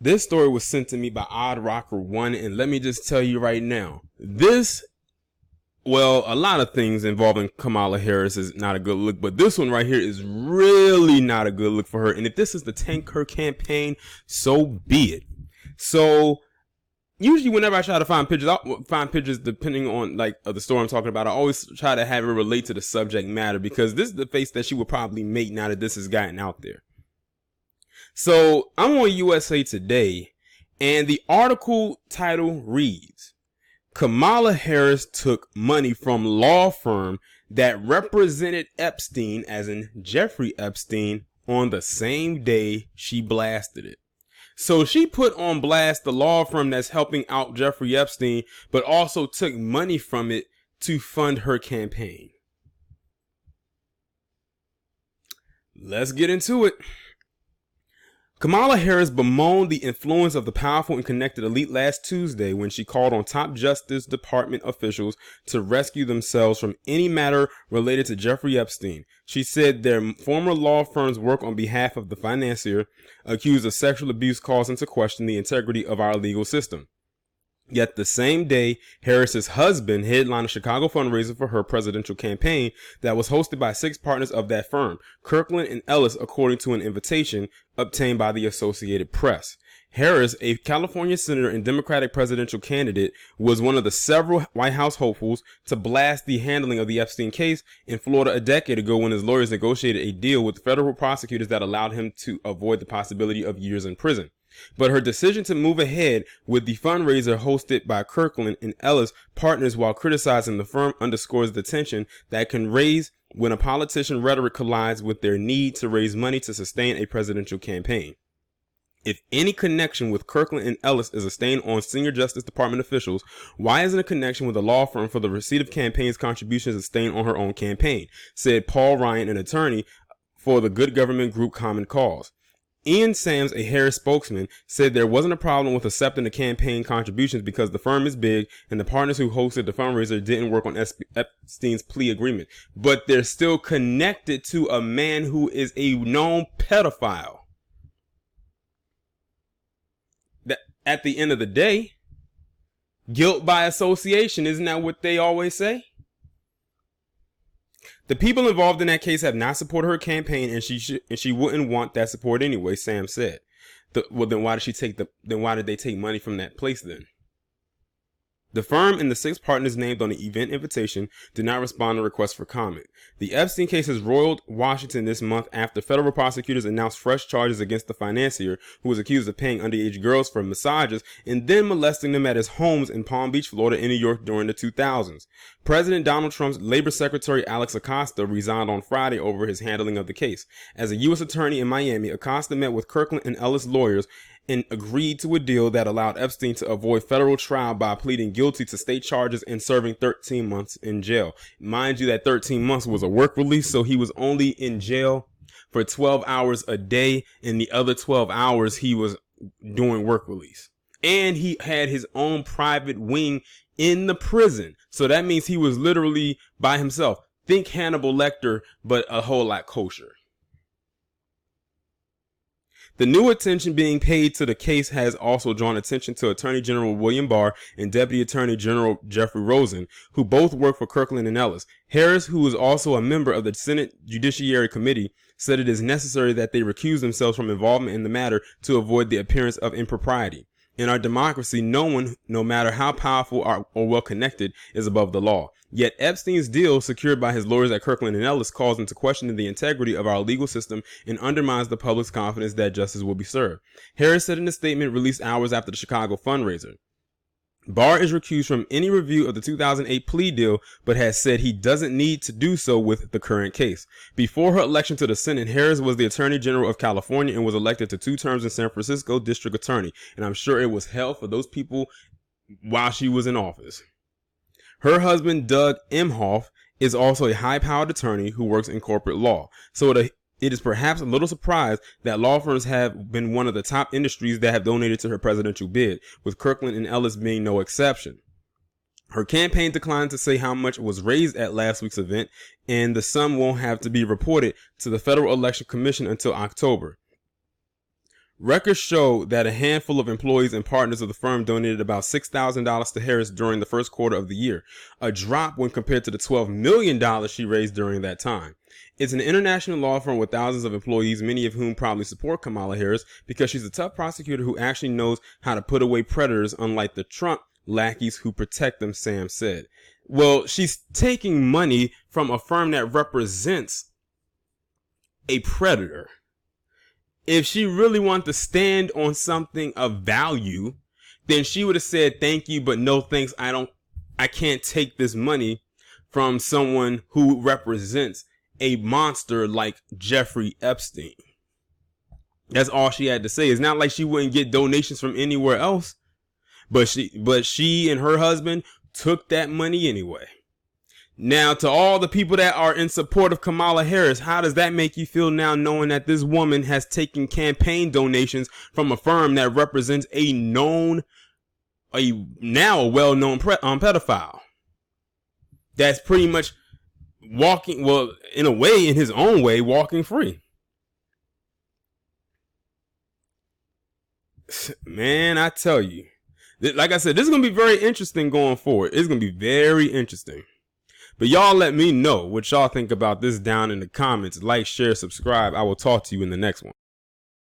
This story was sent to me by Odd Rocker 1, and let me just tell you right now, a lot of things involving Kamala Harris is not a good look, but this one right here is really not a good look for her. And if this is to tank her campaign, so be it. So usually whenever I try to find pictures, I'll find pictures depending on the story I'm talking about. I always try to have it relate to the subject matter, because this is the face that she would probably make now that this has gotten out there. So I'm on USA Today, and the article title reads, Kamala Harris took money from law firm that represented Epstein, as in Jeffrey Epstein, on the same day she blasted it. So she put on blast the law firm that's helping out Jeffrey Epstein, but also took money from it to fund her campaign. Let's get into it. Kamala Harris bemoaned the influence of the powerful and connected elite last Tuesday when she called on top Justice Department officials to rescue themselves from any matter related to Jeffrey Epstein. She said their former law firm's work on behalf of the financier accused of sexual abuse calls into question the integrity of our legal system. Yet the same day, Harris's husband headlined a Chicago fundraiser for her presidential campaign that was hosted by 6 partners of that firm, Kirkland and Ellis, according to an invitation obtained by the Associated Press. Harris, a California senator and Democratic presidential candidate, was one of the several White House hopefuls to blast the handling of the Epstein case in Florida a decade ago, when his lawyers negotiated a deal with federal prosecutors that allowed him to avoid the possibility of years in prison. But her decision to move ahead with the fundraiser hosted by Kirkland and Ellis partners while criticizing the firm underscores the tension that can raise when a politician's rhetoric collides with their need to raise money to sustain a presidential campaign. If any connection with Kirkland and Ellis is a stain on senior Justice Department officials, why isn't a connection with a law firm for the receipt of campaigns contributions a stain on her own campaign? Said Paul Ryan, an attorney for the good government group Common Cause. Ian Sams, a Harris spokesman, said there wasn't a problem with accepting the campaign contributions because the firm is big and the partners who hosted the fundraiser didn't work on Epstein's plea agreement. But they're still connected to a man who is a known pedophile. That, at the end of the day, guilt by association, isn't that what they always say? The people involved in that case have not supported her campaign, and she wouldn't want that support anyway, Sam said. Then why did they take money from that place then? The firm and the 6 partners named on the event invitation did not respond to requests for comment. The Epstein case has roiled Washington this month after federal prosecutors announced fresh charges against the financier, who was accused of paying underage girls for massages and then molesting them at his homes in Palm Beach, Florida, and New York during the 2000s. President Donald Trump's Labor Secretary Alex Acosta resigned on Friday over his handling of the case. As a U.S. attorney in Miami, Acosta met with Kirkland and Ellis lawyers and agreed to a deal that allowed Epstein to avoid federal trial by pleading guilty to state charges and serving 13 months in jail. Mind you, that 13 months was a work release, so he was only in jail for 12 hours a day, and the other 12 hours he was doing work release. And he had his own private wing in the prison, so that means he was literally by himself. Think Hannibal Lecter, but a whole lot kosher. The new attention being paid to the case has also drawn attention to Attorney General William Barr and Deputy Attorney General Jeffrey Rosen, who both work for Kirkland and Ellis. Harris, who is also a member of the Senate Judiciary Committee, said it is necessary that they recuse themselves from involvement in the matter to avoid the appearance of impropriety. In our democracy, no one, no matter how powerful or well-connected, is above the law. Yet Epstein's deal, secured by his lawyers at Kirkland and Ellis, calls into question the integrity of our legal system and undermines the public's confidence that justice will be served. Harris said in a statement released hours after the Chicago fundraiser. Barr is recused from any review of the 2008 plea deal, but has said he doesn't need to do so with the current case. Before her election to the Senate, Harris was the Attorney General of California and was elected to 2 terms in San Francisco District Attorney. And I'm sure it was hell for those people while she was in office. Her husband, Doug Emhoff, is also a high-powered attorney who works in corporate law. So it is perhaps a little surprised that law firms have been one of the top industries that have donated to her presidential bid, with Kirkland and Ellis being no exception. Her campaign declined to say how much was raised at last week's event, and the sum won't have to be reported to the Federal Election Commission until October. Records show that a handful of employees and partners of the firm donated about $6,000 to Harris during the first quarter of the year, a drop when compared to the $12 million she raised during that time. It's an international law firm with thousands of employees, many of whom probably support Kamala Harris because she's a tough prosecutor who actually knows how to put away predators, unlike the Trump lackeys who protect them, Sam said. Well, she's taking money from a firm that represents a predator. If she really wanted to stand on something of value, then she would have said, thank you, but no thanks. I can't take this money from someone who represents a monster like Jeffrey Epstein. That's all she had to say. It's not like she wouldn't get donations from anywhere else, but she and her husband took that money anyway. Now, to all the people that are in support of Kamala Harris, how does that make you feel now, knowing that this woman has taken campaign donations from a firm that represents a well-known pedophile that's pretty much walking, well, in a way, in his own way, walking free? Man, I tell you, like I said, this is going to be very interesting going forward. It's going to be very interesting. But y'all let me know what y'all think about this down in the comments. Like, share, subscribe. I will talk to you in the next one.